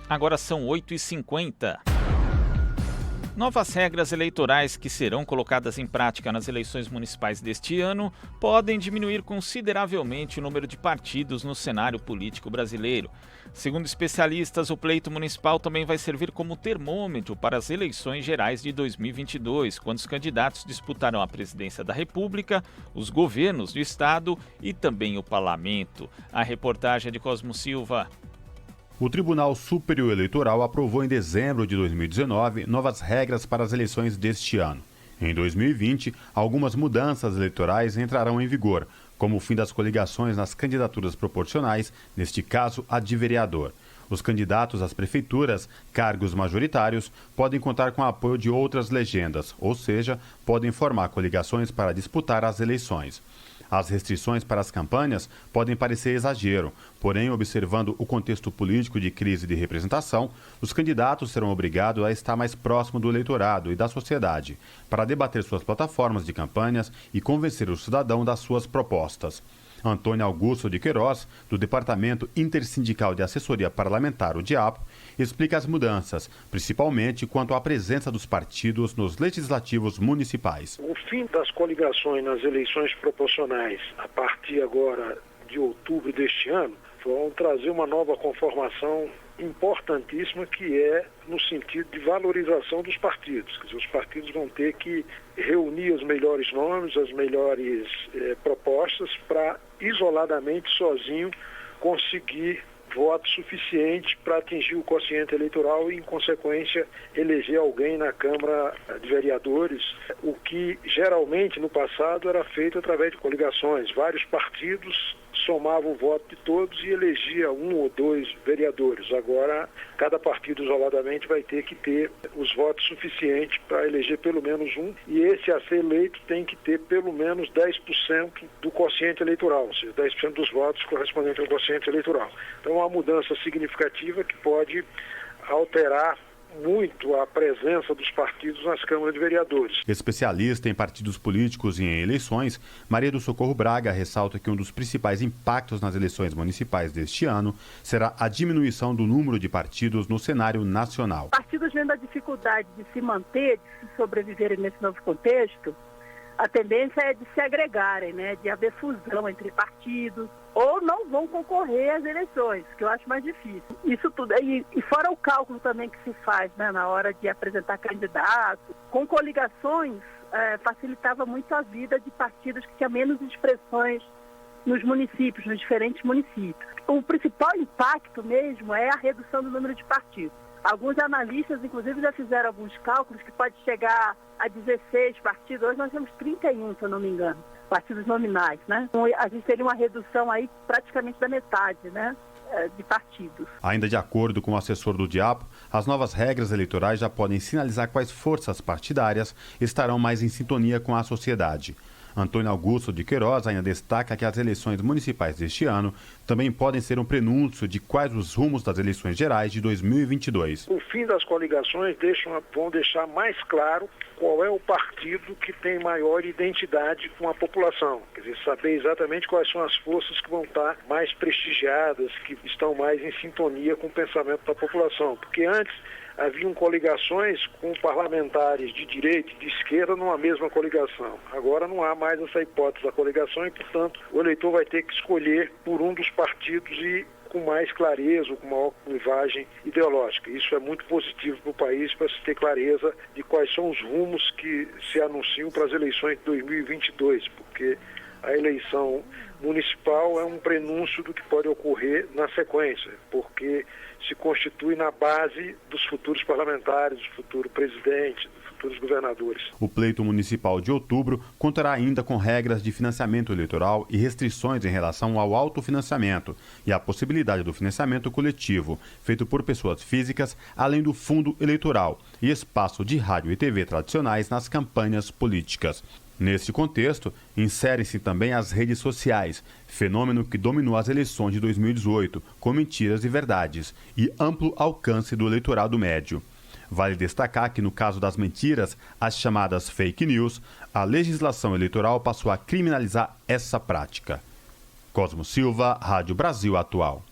Agora são 8h50. Novas regras eleitorais que serão colocadas em prática nas eleições municipais deste ano podem diminuir consideravelmente o número de partidos no cenário político brasileiro. Segundo especialistas, o pleito municipal também vai servir como termômetro para as eleições gerais de 2022, quando os candidatos disputarão a presidência da República, os governos do estado e também o parlamento. A reportagem é de Cosmo Silva. O Tribunal Superior Eleitoral aprovou em dezembro de 2019 novas regras para as eleições deste ano. Em 2020, algumas mudanças eleitorais entrarão em vigor, como o fim das coligações nas candidaturas proporcionais, neste caso a de vereador. Os candidatos às prefeituras, cargos majoritários, podem contar com o apoio de outras legendas, ou seja, podem formar coligações para disputar as eleições. As restrições para as campanhas podem parecer exagero, porém, observando o contexto político de crise de representação, os candidatos serão obrigados a estar mais próximo do eleitorado e da sociedade, para debater suas plataformas de campanhas e convencer o cidadão das suas propostas. Antônio Augusto de Queiroz, do Departamento Intersindical de Assessoria Parlamentar, o DIAPO, explica as mudanças, principalmente quanto à presença dos partidos nos legislativos municipais. O fim das coligações nas eleições proporcionais, a partir agora de outubro deste ano, vão trazer uma nova conformação importantíssima, que é no sentido de valorização dos partidos. Quer dizer, os partidos vão ter que reunir os melhores nomes, as melhores propostas para, isoladamente, sozinho, conseguir voto suficiente para atingir o quociente eleitoral e, em consequência, eleger alguém na Câmara de Vereadores, o que geralmente no passado era feito através de coligações. Vários partidos somavam o voto de todos e elegia um ou dois vereadores. Agora, cada partido isoladamente vai ter que ter os votos suficientes para eleger pelo menos um, e esse a ser eleito tem que ter pelo menos 10% do quociente eleitoral, ou seja, 10% dos votos correspondentes ao quociente eleitoral. Então, é uma mudança significativa que pode alterar muito a presença dos partidos nas câmaras de vereadores. Especialista em partidos políticos e em eleições, Maria do Socorro Braga ressalta que um dos principais impactos nas eleições municipais deste ano será a diminuição do número de partidos no cenário nacional. Partidos vendo a dificuldade de se manter, de se sobreviverem nesse novo contexto, a tendência é de se agregarem, de haver fusão entre partidos, ou não vão concorrer às eleições, que eu acho mais difícil. Isso tudo, e fora o cálculo também que se faz na hora de apresentar candidatos, com coligações facilitava muito a vida de partidos que tinham menos expressões nos municípios, nos diferentes municípios. O principal impacto mesmo é a redução do número de partidos. Alguns analistas, inclusive, já fizeram alguns cálculos que pode chegar a 16 partidos. Hoje nós temos 31, se eu não me engano, partidos nominais, Então, a gente teria uma redução aí praticamente da metade, de partidos. Ainda de acordo com o assessor do DIAPO, as novas regras eleitorais já podem sinalizar quais forças partidárias estarão mais em sintonia com a sociedade. Antônio Augusto de Queiroz ainda destaca que as eleições municipais deste ano também podem ser um prenúncio de quais os rumos das eleições gerais de 2022. O fim das coligações vão deixar mais claro qual é o partido que tem maior identidade com a população. Quer dizer, saber exatamente quais são as forças que vão estar mais prestigiadas, que estão mais em sintonia com o pensamento da população. Porque antes haviam coligações com parlamentares de direita e de esquerda numa mesma coligação. Agora não há mais essa hipótese da coligação e, portanto, o eleitor vai ter que escolher por um dos partidos e com mais clareza, com maior clivagem ideológica. Isso é muito positivo para o país, para se ter clareza de quais são os rumos que se anunciam para as eleições de 2022, porque a eleição municipal é um prenúncio do que pode ocorrer na sequência, porque se constitui na base dos futuros parlamentares, do futuro presidente, dos futuros governadores. O pleito municipal de outubro contará ainda com regras de financiamento eleitoral e restrições em relação ao autofinanciamento e a possibilidade do financiamento coletivo, feito por pessoas físicas, além do fundo eleitoral e espaço de rádio e TV tradicionais nas campanhas políticas. Nesse contexto, inserem-se também as redes sociais, fenômeno que dominou as eleições de 2018, com mentiras e verdades, e amplo alcance do eleitorado médio. Vale destacar que, no caso das mentiras, as chamadas fake news, a legislação eleitoral passou a criminalizar essa prática. Cosmo Silva, Rádio Brasil Atual.